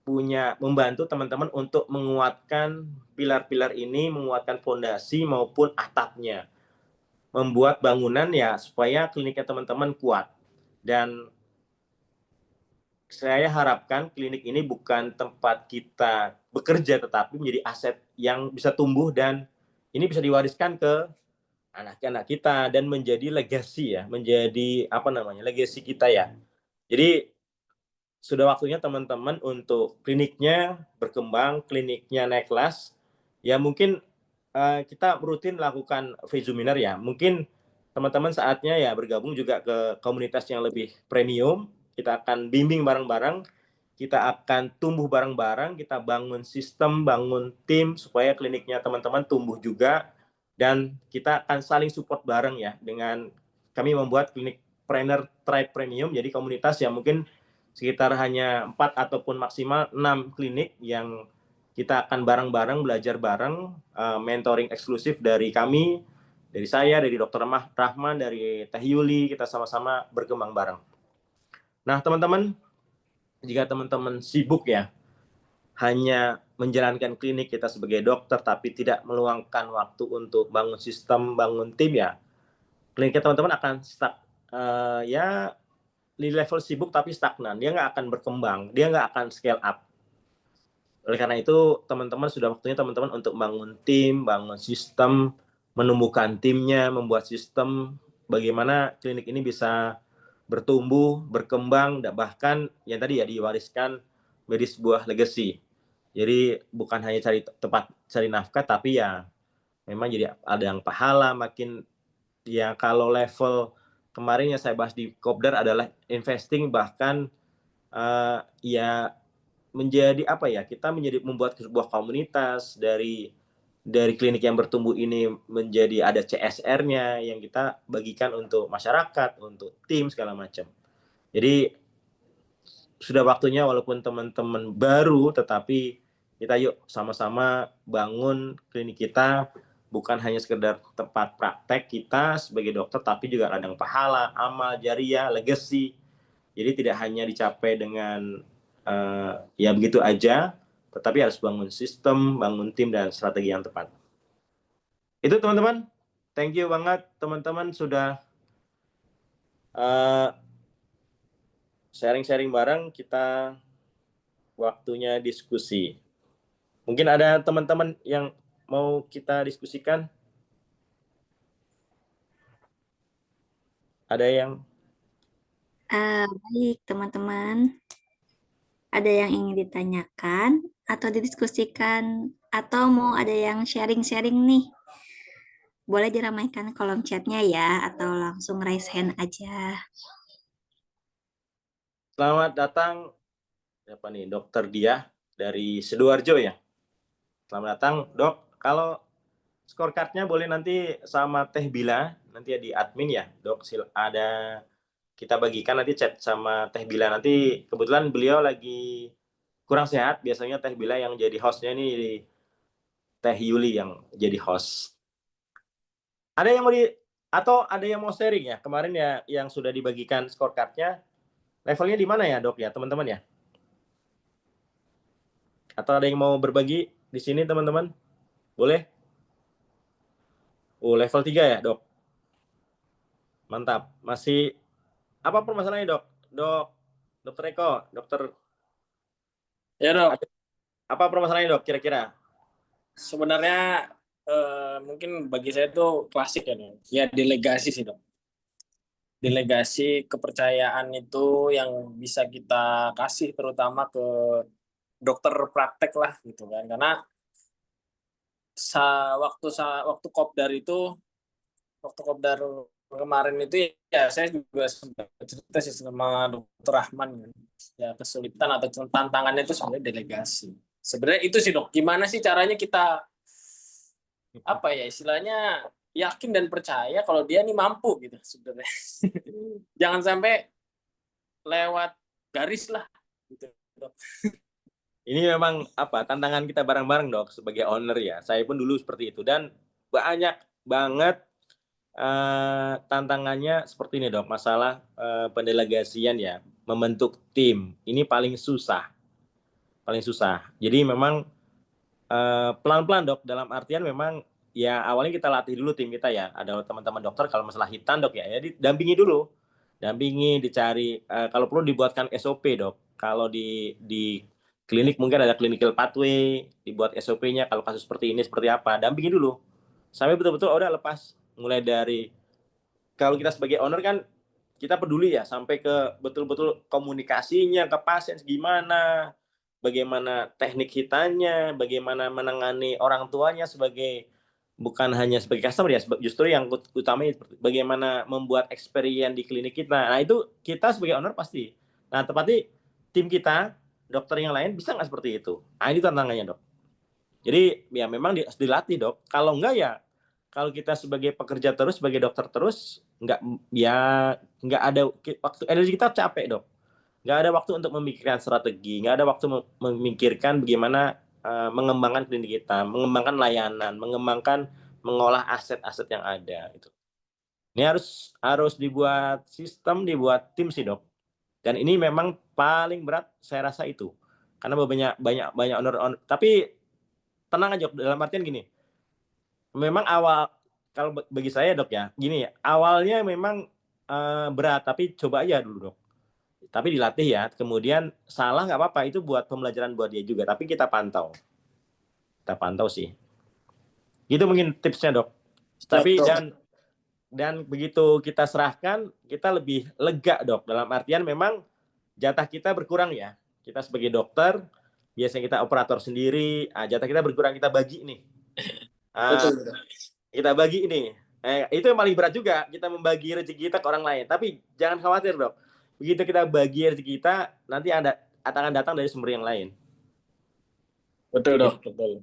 punya membantu teman-teman untuk menguatkan pilar-pilar ini, menguatkan fondasi maupun atapnya, membuat bangunan ya supaya kliniknya teman-teman kuat. Dan saya harapkan klinik ini bukan tempat kita bekerja, tetapi menjadi aset yang bisa tumbuh dan ini bisa diwariskan ke anak-anak kita dan menjadi legacy ya, menjadi apa namanya, legacy kita ya. Jadi sudah waktunya teman-teman untuk kliniknya berkembang, kliniknya naik kelas. Ya mungkin kita rutin lakukan webinar ya. Mungkin teman-teman saatnya ya bergabung juga ke komunitas yang lebih premium. Kita akan bimbing bareng-bareng, kita akan tumbuh bareng-bareng, kita bangun sistem, bangun tim supaya kliniknya teman-teman tumbuh juga, dan kita akan saling support bareng ya, dengan kami membuat klinik trainer tribe premium, jadi komunitas yang mungkin sekitar hanya 4 ataupun maksimal 6 klinik yang kita akan bareng-bareng belajar bareng, mentoring eksklusif dari kami, dari saya, dari Dr. Rahman, dari Teh Yuli, kita sama-sama berkembang bareng. Nah, teman-teman, jika teman-teman sibuk ya, hanya menjalankan klinik kita sebagai dokter, tapi tidak meluangkan waktu untuk bangun sistem, bangun tim ya, klinik teman-teman akan stuck, ya di level sibuk tapi stagnan, dia nggak akan berkembang, dia nggak akan scale up. Oleh karena itu, teman-teman sudah waktunya teman-teman untuk bangun tim, bangun sistem, menumbuhkan timnya, membuat sistem bagaimana klinik ini bisa bertumbuh, berkembang, dan bahkan yang tadi ya diwariskan menjadi sebuah legacy. Jadi bukan hanya cari tempat cari nafkah, tapi ya memang jadi ada yang pahala makin ya. Kalau level kemarin yang saya bahas di Kopdar adalah investing, bahkan ya menjadi apa ya, kita membuat sebuah komunitas dari klinik yang bertumbuh ini menjadi ada CSR-nya yang kita bagikan untuk masyarakat, untuk tim segala macam. Jadi sudah waktunya walaupun teman-teman baru, tetapi kita yuk sama-sama bangun klinik kita, bukan hanya sekedar tempat praktek kita sebagai dokter, tapi juga ladang pahala, amal jariah, legacy. Jadi tidak hanya dicapai dengan ya begitu aja, tetapi harus bangun sistem, bangun tim, dan strategi yang tepat. Itu teman-teman, thank you banget teman-teman sudah sharing-sharing bareng, kita waktunya diskusi. Mungkin ada teman-teman yang mau kita diskusikan? Ada yang? Baik, teman-teman. Ada yang ingin ditanyakan atau didiskusikan atau mau ada yang sharing-sharing nih? Boleh diramaikan kolom chatnya ya, atau langsung raise hand aja. Selamat datang, siapa nih? Dokter Diah dari Sidoarjo ya. Selamat datang, Dok. Kalau scorecardnya boleh nanti sama Teh Bila, nanti ya di admin ya, Dok. Ada kita bagikan nanti chat sama Teh Bila. Nanti kebetulan beliau lagi kurang sehat, biasanya Teh Bila yang jadi hostnya ini Teh Yuli yang jadi host. Ada yang mau atau ada yang mau sharing ya? Kemarin ya yang sudah dibagikan scorecardnya, levelnya di mana ya, Dok ya, teman-teman ya? Atau ada yang mau berbagi di sini, teman-teman? Boleh? Oh, level 3 ya, Dok? Mantap. Masih apa permasalahannya, Dok? Dok, Dokter Eko, Dokter, Ya dok, apa permasalahannya, Dok, kira-kira? sebenarnya mungkin bagi saya itu klasik ya dok. Ya delegasi sih dok. Delegasi kepercayaan itu yang bisa kita kasih terutama ke dokter praktek lah gitu kan. Karena waktu kopdar itu, waktu kopdar kemarin itu ya saya juga sempat cerita sih sama dokter Rahman kan. Ya kesulitan atau tantangannya itu sebenarnya delegasi. Sebenarnya itu sih dok, gimana sih caranya kita apa ya istilahnya yakin dan percaya kalau dia nih mampu gitu sebenarnya. Jangan sampai lewat garis lah gitu dok. Ini memang apa tantangan kita bareng-bareng, Dok, sebagai owner ya. Saya pun dulu seperti itu dan banyak banget tantangannya seperti ini, Dok. Masalah pendelegasian ya, membentuk tim. Ini paling susah, paling susah. Jadi memang pelan-pelan, Dok, dalam artian memang ya awalnya kita latih dulu tim kita ya. Ada teman-teman dokter kalau masalah hitan, Dok ya, ya didampingi dulu. Dampingi, dicari kalau perlu dibuatkan SOP, Dok. Kalau di klinik mungkin ada clinical pathway, dibuat SOP-nya kalau kasus seperti ini seperti apa. Dampingi dulu. Sampai betul-betul udah lepas. Mulai dari kalau kita sebagai owner kan kita peduli ya sampai ke betul-betul komunikasinya ke pasien gimana, bagaimana teknik hitanya, bagaimana menangani orang tuanya sebagai bukan hanya sebagai customer ya, justru yang utamanya bagaimana membuat experience di klinik kita. Nah itu kita sebagai owner pasti. Nah tepatnya tim kita, dokter yang lain bisa nggak seperti itu? Nah ini tantangannya dok. Jadi ya memang harus dilatih dok. Kalau enggak ya, kalau kita sebagai pekerja terus, sebagai dokter terus, nggak ya nggak ada waktu, energi kita capek dok. Nggak ada waktu untuk memikirkan strategi, nggak ada waktu memikirkan bagaimana mengembangkan klinik kita, mengembangkan layanan, mengembangkan mengolah aset-aset yang ada. Itu. Ini harus dibuat sistem, dibuat tim sih dok. Dan ini memang paling berat saya rasa itu, karena banyak banyak banyak owner. Tapi tenang aja dalam artian gini, memang awal kalau bagi saya dok ya, gini ya, awalnya memang berat, tapi coba aja dulu dok. Tapi dilatih ya, kemudian salah nggak apa-apa, itu buat pembelajaran buat dia juga, tapi kita pantau sih. Itu mungkin tipsnya dok. Tapi dan begitu kita serahkan, kita lebih lega dok. Dalam artian memang jatah kita berkurang ya. Kita sebagai dokter, biasanya kita operator sendiri, jatah kita berkurang, kita bagi nih. Kita bagi ini. Itu yang paling berat juga, kita membagi rezeki kita ke orang lain. Tapi jangan khawatir dok. Begitu kita bagi rezeki kita, nanti akan datang dari sumber yang lain. Betul dok, betul.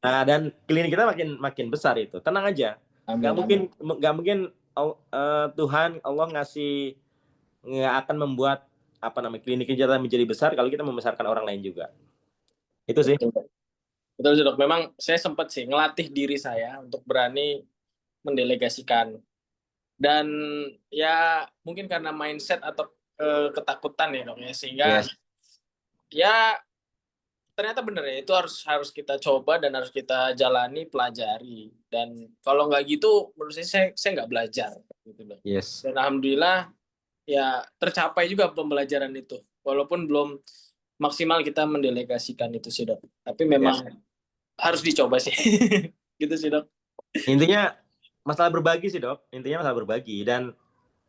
Nah, dan klinik kita makin besar itu. Tenang aja. Nggak mungkin Tuhan Allah nggak akan membuat klinik kita menjadi besar kalau kita membesarkan orang lain juga. Itu sih. Betul sih dok. Memang saya sempat sih ngelatih diri saya untuk berani mendelegasikan. Dan ya mungkin karena mindset atau ketakutan ya dok ya, sehingga ya ternyata benar ya, itu harus kita coba dan harus kita jalani, pelajari. Dan kalau nggak gitu, menurut saya nggak belajar gitu dok. Dan alhamdulillah ya tercapai juga pembelajaran itu, walaupun belum maksimal kita mendelegasikan itu sih dok. Tapi memang harus dicoba sih. Gitu sih dok. Intinya masalah berbagi sih dok. Intinya masalah berbagi. Dan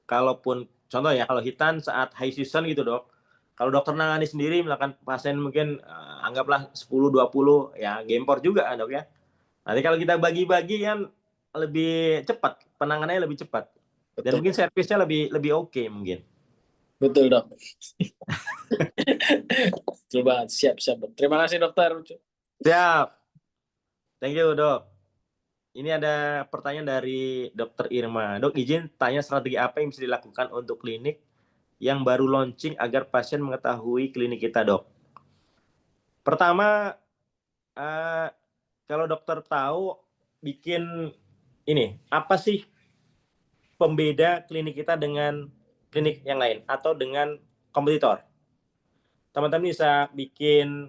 kalaupun contoh ya, kalau hitan saat high season gitu dok, kalau dokter nangani sendiri melakukan pasien mungkin anggaplah 10-20 ya gempor juga dok ya. Nanti kalau kita bagi-bagi kan lebih cepat, penanganannya lebih cepat. Dan Betul. mungkin servisnya lebih oke mungkin. Betul, Dok. Betul banget. Siap, Dok. Terima kasih, Dokter. Siap. Thank you, Dok. Ini ada pertanyaan dari Dokter Irma. Dok, izin tanya strategi apa yang bisa dilakukan untuk klinik yang baru launching agar pasien mengetahui klinik kita, Dok? Pertama, kalau dokter tahu bikin ini, apa sih pembeda klinik kita dengan klinik yang lain atau dengan kompetitor? Teman-teman bisa bikin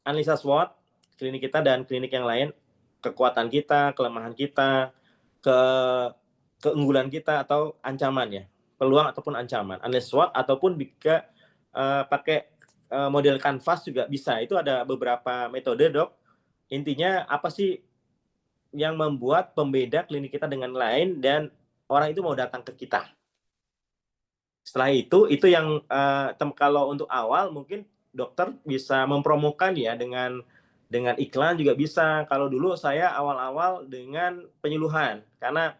analisa SWOT klinik kita dan klinik yang lain, kekuatan kita, kelemahan kita, keunggulan kita atau ancamannya, peluang ataupun ancaman. Analisa SWOT ataupun bisa pakai model Canvas juga bisa. Itu ada beberapa metode, Dok. Intinya apa sih yang membuat pembeda klinik kita dengan lain dan orang itu mau datang ke kita. Setelah itu yang kalau untuk awal mungkin dokter bisa mempromokan ya dengan iklan juga bisa. Kalau dulu saya awal-awal dengan penyuluhan, karena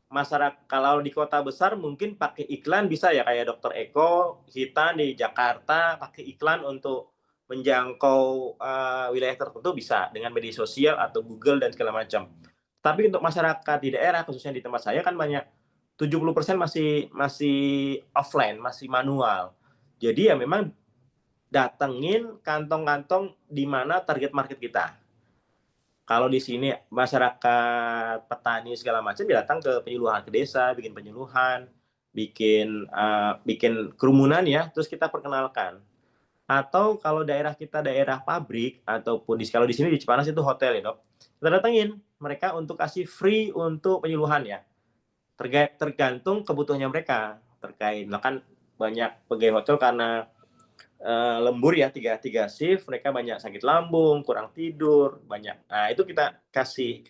masyarakat kalau di kota besar mungkin pakai iklan bisa ya, kayak Dokter Eko Hitan di Jakarta pakai iklan untuk menjangkau wilayah tertentu bisa dengan media sosial atau Google dan segala macam. Tapi untuk masyarakat di daerah, khususnya di tempat saya kan banyak 70% masih offline, masih manual. Jadi ya memang datengin kantong-kantong di mana target market kita. Kalau di sini masyarakat petani segala macam datang ke penyuluhan, ke desa, bikin penyuluhan, bikin kerumunan ya, terus kita perkenalkan. Atau kalau daerah kita daerah pabrik ataupun kalau di sini di Cipanas itu hotel ya, Dok. Kita datengin mereka untuk kasih free untuk penyuluhan ya. Tergantung kebutuhannya mereka terkait. Nah kan banyak pegawai hotel karena lembur ya, tiga shift, mereka banyak sakit lambung, kurang tidur, banyak. Nah itu kita kasih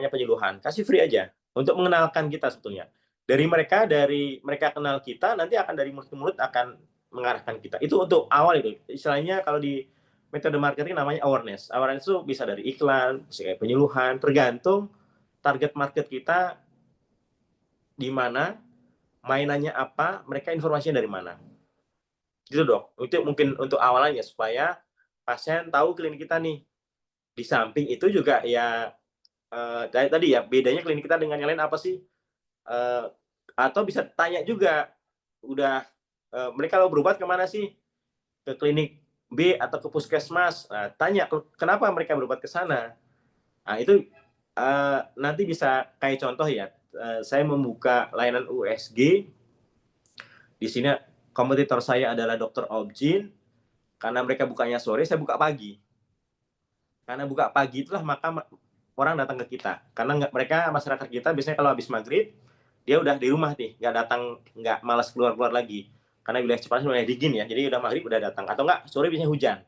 penyuluhan, kasih free aja untuk mengenalkan kita sebetulnya. Dari mereka kenal kita, nanti akan dari mulut ke mulut akan mengarahkan kita. Itu untuk awal itu. Istilahnya kalau di metode marketing namanya awareness. Awareness itu bisa dari iklan, bisa kayak penyuluhan, tergantung target market kita di mana, mainannya apa, mereka informasinya dari mana. Gitu, Dok. Itu mungkin untuk awalannya supaya pasien tahu klinik kita nih. Di samping itu juga ya tadi ya bedanya klinik kita dengan yang lain apa sih? Atau bisa tanya juga, udah mereka kalau berobat kemana sih? Ke klinik B atau ke puskesmas? Nah, tanya kenapa mereka berobat ke sana. Nah itu nanti bisa kayak contoh ya. Saya membuka layanan USG. Di sini kompetitor saya adalah Dokter Objin. Karena mereka bukanya sore, saya buka pagi. Karena buka pagi itulah maka orang datang ke kita. Karena mereka masyarakat kita biasanya kalau habis maghrib dia udah di rumah nih, nggak datang, nggak malas keluar lagi. Karena wilayah Cipanas wilayah dingin ya, jadi udah maghrib udah datang. Atau nggak sore biasanya hujan.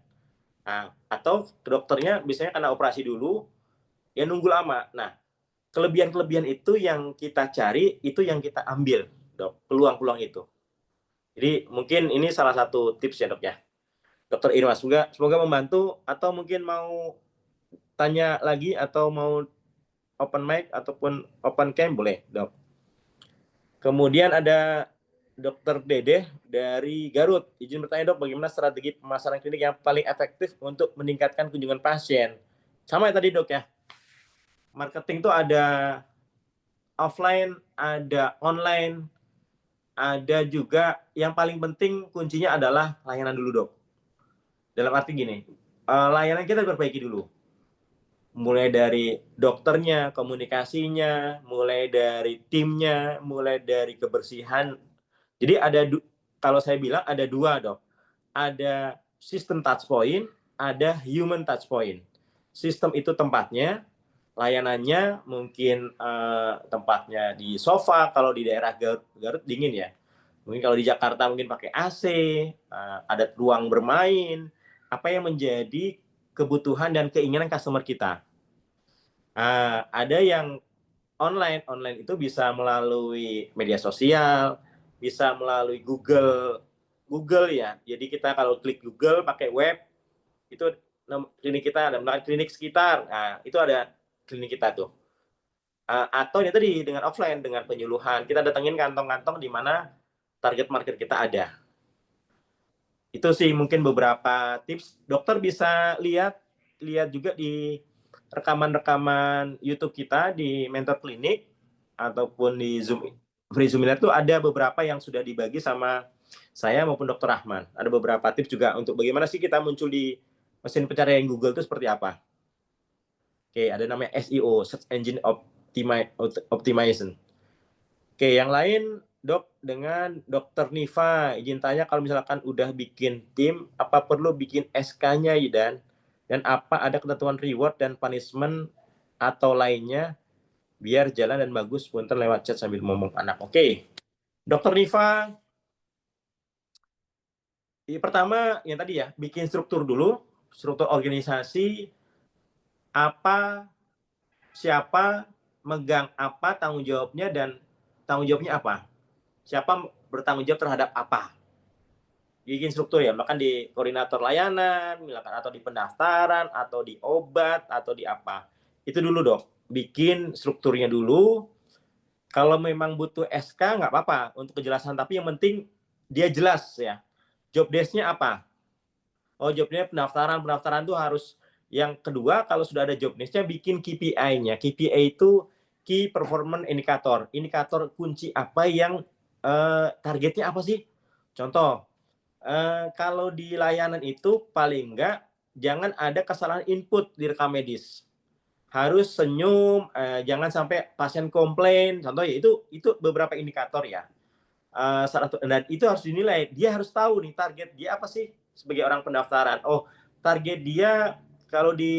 Nah, atau ke dokternya biasanya karena operasi dulu, ya nunggu lama. Nah, kelebihan itu yang kita cari, itu yang kita ambil, Dok. Peluang-peluang itu. Jadi mungkin ini salah satu tips ya, Dok ya. Dokter Irma, semoga membantu. Atau mungkin mau tanya lagi atau mau open mic ataupun open cam boleh, Dok. Kemudian ada Dokter Dede dari Garut. Izin bertanya, Dok, bagaimana strategi pemasaran klinik yang paling efektif untuk meningkatkan kunjungan pasien? Sama ya tadi, Dok ya. Marketing itu ada offline, ada online, ada juga yang paling penting kuncinya adalah layanan dulu, Dok. Dalam arti gini, layanan kita diperbaiki dulu. Mulai dari dokternya, komunikasinya, mulai dari timnya, mulai dari kebersihan. Jadi kalau saya bilang ada dua, Dok. Ada sistem touch point, ada human touch point. Sistem itu tempatnya, layanannya mungkin tempatnya di sofa, kalau di daerah Garut dingin ya. Mungkin kalau di Jakarta mungkin pakai AC, ada ruang bermain, apa yang menjadi kebutuhan dan keinginan customer kita. Ada yang online itu bisa melalui media sosial, bisa melalui Google ya. Jadi kita kalau klik Google pakai web, itu klinik kita ada klinik sekitar. Nah, itu ada klinik kita tuh. Atau ya tadi dengan offline, dengan penyuluhan. Kita datengin kantong-kantong di mana target market kita ada. Itu sih mungkin beberapa tips. Dokter bisa lihat juga di rekaman-rekaman YouTube kita di Mentor Clinic ataupun di Zoom Free Zoominar itu ada beberapa yang sudah dibagi sama saya maupun Dokter Rahman. Ada beberapa tips juga untuk bagaimana sih kita muncul di mesin pencarian Google itu seperti apa. Oke, ada namanya SEO, Search Engine Optimization. Oke, yang lain Dok, dengan Dokter Niva, izin tanya kalau misalkan udah bikin tim, apa perlu bikin SK-nya, dan apa ada ketentuan reward dan punishment atau lainnya biar jalan dan bagus, punten lewat chat sambil ngomong anak. Oke, Dokter Niva, pertama yang tadi ya, bikin struktur dulu, struktur organisasi, apa, siapa, megang apa, tanggung jawabnya, dan tanggung jawabnya apa. Siapa bertanggung jawab terhadap apa. Bikin struktur ya, bahkan di koordinator layanan, misalkan atau di pendaftaran, atau di obat, atau di apa. Itu dulu dok, bikin strukturnya dulu. Kalau memang butuh SK nggak apa-apa untuk kejelasan, tapi yang penting dia jelas ya. Job desk-nya apa? Oh, job desk pendaftaran tuh harus. Yang kedua, kalau sudah ada job desk-nya, bikin KPI-nya. KPI itu Key Performance Indicator. Indikator kunci apa yang targetnya apa sih? Contoh, kalau di layanan itu paling enggak jangan ada kesalahan input di rekam medis. Harus senyum, jangan sampai pasien komplain. Contoh ya itu beberapa indikator ya. Dan itu harus dinilai. Dia harus tahu nih target dia apa sih sebagai orang pendaftaran. Oh, target dia kalau di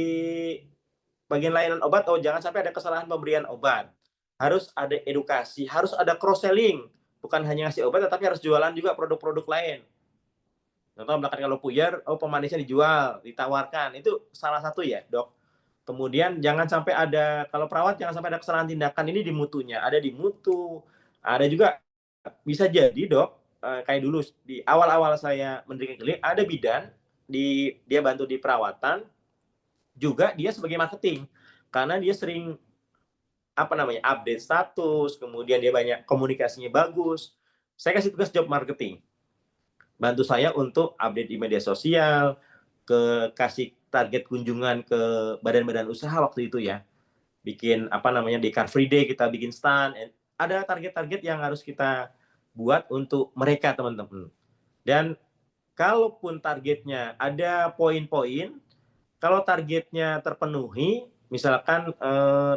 bagian layanan obat, oh jangan sampai ada kesalahan pemberian obat. Harus ada edukasi, harus ada cross selling. Bukan hanya ngasih obat, tetapi harus jualan juga produk-produk lain. Contoh bahkan kalau puyer, oh pemanisnya dijual, ditawarkan. Itu salah satu ya, Dok. Kemudian jangan sampai ada, kalau perawat jangan sampai ada kesalahan tindakan ini di mutunya. Ada di mutu, ada juga bisa jadi, Dok, kayak dulu di awal-awal saya mendirikan klinik, ada bidan, dia bantu di perawatan, juga dia sebagai marketing. Karena dia sering update status, kemudian dia banyak komunikasinya bagus. Saya kasih tugas job marketing. Bantu saya untuk update di media sosial, kasih target kunjungan ke badan-badan usaha waktu itu ya. Bikin di Car Free Day kita bikin stand. Ada target-target yang harus kita buat untuk mereka teman-teman. Dan kalaupun targetnya ada poin-poin, kalau targetnya terpenuhi, misalkan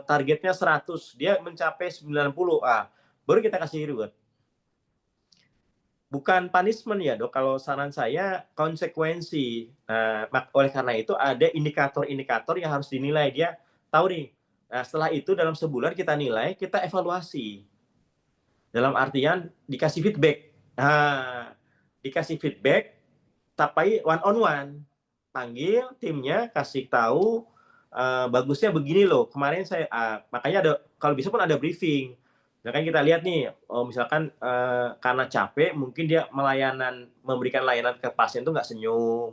targetnya 100, dia mencapai 90, baru kita kasih reward. Bukan punishment ya dok, kalau saran saya konsekuensi. Oleh karena itu ada indikator-indikator yang harus dinilai. Dia tahu nih, setelah itu dalam sebulan kita nilai, kita evaluasi. Dalam artian dikasih feedback. Dikasih feedback, tapi one on one. Panggil timnya, kasih tahu, bagusnya begini loh. Kemarin saya, makanya ada, kalau bisa pun ada briefing. Misalkan kita lihat nih, misalkan karena capek, mungkin dia memberikan layanan ke pasien itu nggak senyum,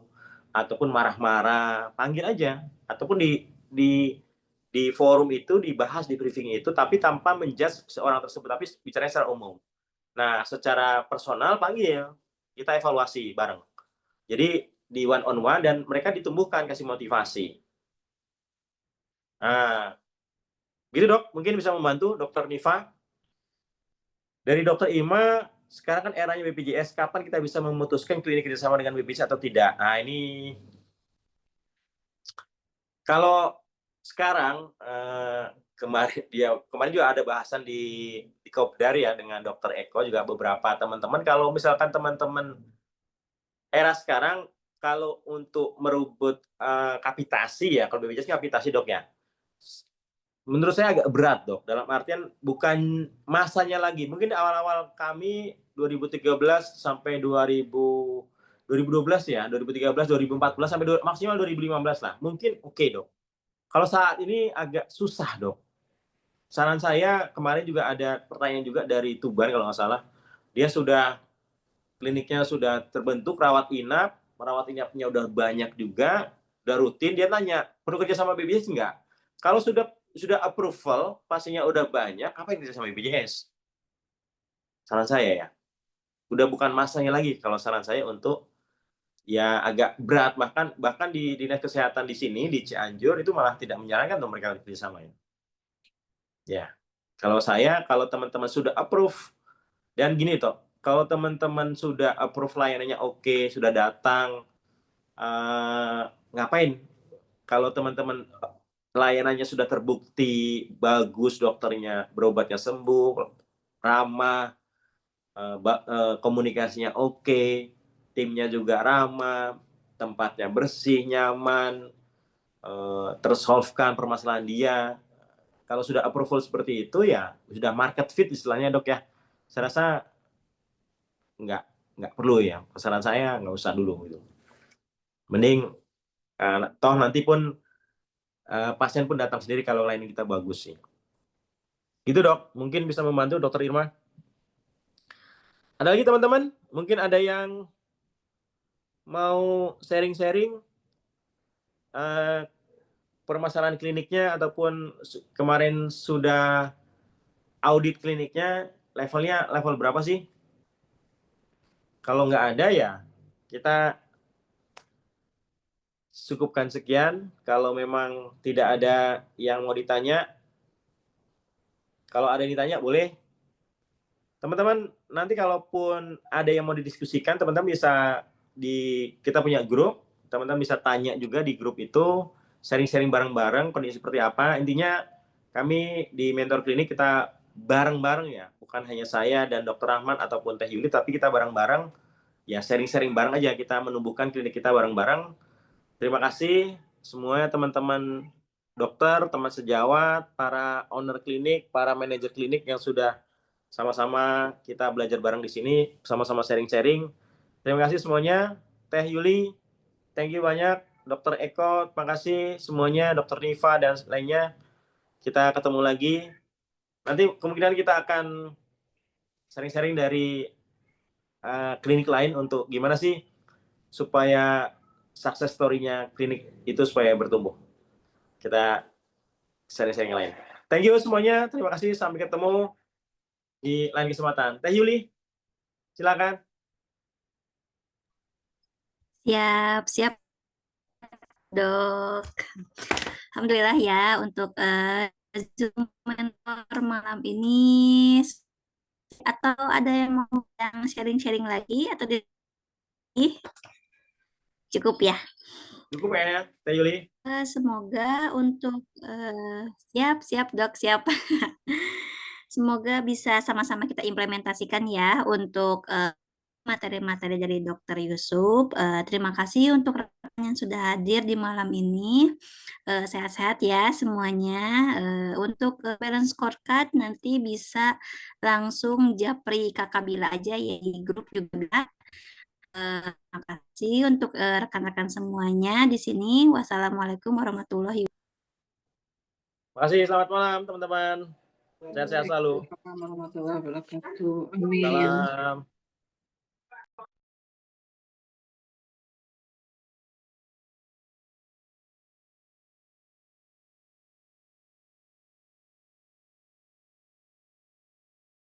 ataupun marah-marah, panggil aja. Ataupun di forum itu dibahas di briefing itu, tapi tanpa menjudge seorang tersebut, tapi bicaranya secara umum. Nah, secara personal panggil, kita evaluasi bareng. Jadi di one on one dan mereka ditumbuhkan, kasih motivasi. Nah, gitu dok, mungkin bisa membantu Dokter Niva. Dari Dokter Ima, sekarang kan eranya BPJS, kapan kita bisa memutuskan klinik kerjasama dengan BPJS atau tidak? Nah ini, kalau sekarang, kemarin juga ada bahasan di Kopdar ya dengan Dokter Eko, juga beberapa teman-teman, kalau misalkan teman-teman era sekarang, kalau untuk merubut kapitasi ya, kalau BPJS kapitasi dok ya, menurut saya agak berat dok, dalam artian bukan masanya lagi. Mungkin awal-awal kami 2013 sampai 2012 ya, 2013, 2014 sampai maksimal 2015 lah. Mungkin oke dok. Kalau saat ini agak susah dok. Saran saya, kemarin juga ada pertanyaan juga dari Tuban kalau nggak salah. Dia kliniknya sudah terbentuk, rawat inapnya udah banyak juga, udah rutin. Dia tanya, perlu kerja sama BPJS nggak? Kalau sudah sudah approval, pasiennya udah banyak, apa yang bisa sama BPJS? Saran saya ya, udah bukan masanya lagi kalau saran saya untuk ya agak berat, bahkan di dinas kesehatan di sini di Cianjur itu malah tidak menyarankan untuk mereka kerjasama ya. Ya, kalau teman-teman sudah approve dan gini toh, kalau teman-teman sudah approve layanannya oke, sudah datang, ngapain? Kalau teman-teman layanannya sudah terbukti bagus, dokternya berobatnya sembuh, ramah, komunikasinya oke, timnya juga ramah, tempatnya bersih, nyaman, tersolvekan permasalahan dia. Kalau sudah approval seperti itu ya sudah market fit istilahnya dok ya. Saya rasa nggak perlu ya. Saran saya nggak usah dulu gitu. Mending toh nanti pun pasien pun datang sendiri kalau layanan kita bagus sih. Gitu dok, mungkin bisa membantu dokter Irma. Ada lagi teman-teman? Mungkin ada yang mau sharing-sharing permasalahan kliniknya ataupun kemarin sudah audit kliniknya, levelnya level berapa sih? Kalau nggak ada ya kita cukupkan sekian. Kalau memang tidak ada yang mau ditanya, kalau ada yang ditanya boleh. Teman-teman nanti kalaupun ada yang mau didiskusikan, teman-teman bisa kita punya grup, teman-teman bisa tanya juga di grup itu, sharing-sharing bareng-bareng kondisi seperti apa. Intinya kami di Mentor Klinik kita bareng-bareng ya, bukan hanya saya dan Dr. Rahman ataupun Teh Yuli, tapi kita bareng-bareng ya, sharing-sharing bareng aja, kita menumbuhkan klinik kita bareng-bareng. Terima kasih semuanya teman-teman dokter, teman sejawat, para owner klinik, para manajer klinik yang sudah sama-sama kita belajar bareng di sini, sama-sama sharing-sharing. Terima kasih semuanya. Teh Yuli, thank you banyak. Dokter Eko, terima kasih semuanya. Dokter Niva dan lainnya. Kita ketemu lagi. Nanti kemungkinan kita akan sharing-sharing dari klinik lain untuk gimana sih supaya success story-nya klinik itu supaya bertumbuh. Kita sharing-sharing yang lain. Thank you semuanya. Terima kasih. Sampai ketemu di lain kesempatan. Teh Yuli, silakan. Siap, siap, Dok. Alhamdulillah ya untuk Zoom mentor malam ini. Atau ada yang mau yang sharing-sharing lagi atau cukup ya? Cukup ya, Teh Yuli. Semoga untuk siap, siap Dok, siap. Semoga bisa sama-sama kita implementasikan ya untuk materi-materi dari Dr. Yusuf. Terima kasih untuk rekan yang sudah hadir di malam ini. Sehat-sehat ya semuanya. Untuk balance scorecard nanti bisa langsung japri Kakak Bila aja ya di grup juga. Terima kasih untuk rekan-rekan semuanya di sini. Wassalamualaikum warahmatullahi wabarakatuh. Terima kasih, selamat malam teman-teman. Sehat-sehat selalu. Waalaikumsalam warahmatullahi wabarakatuh. Amin. Salam.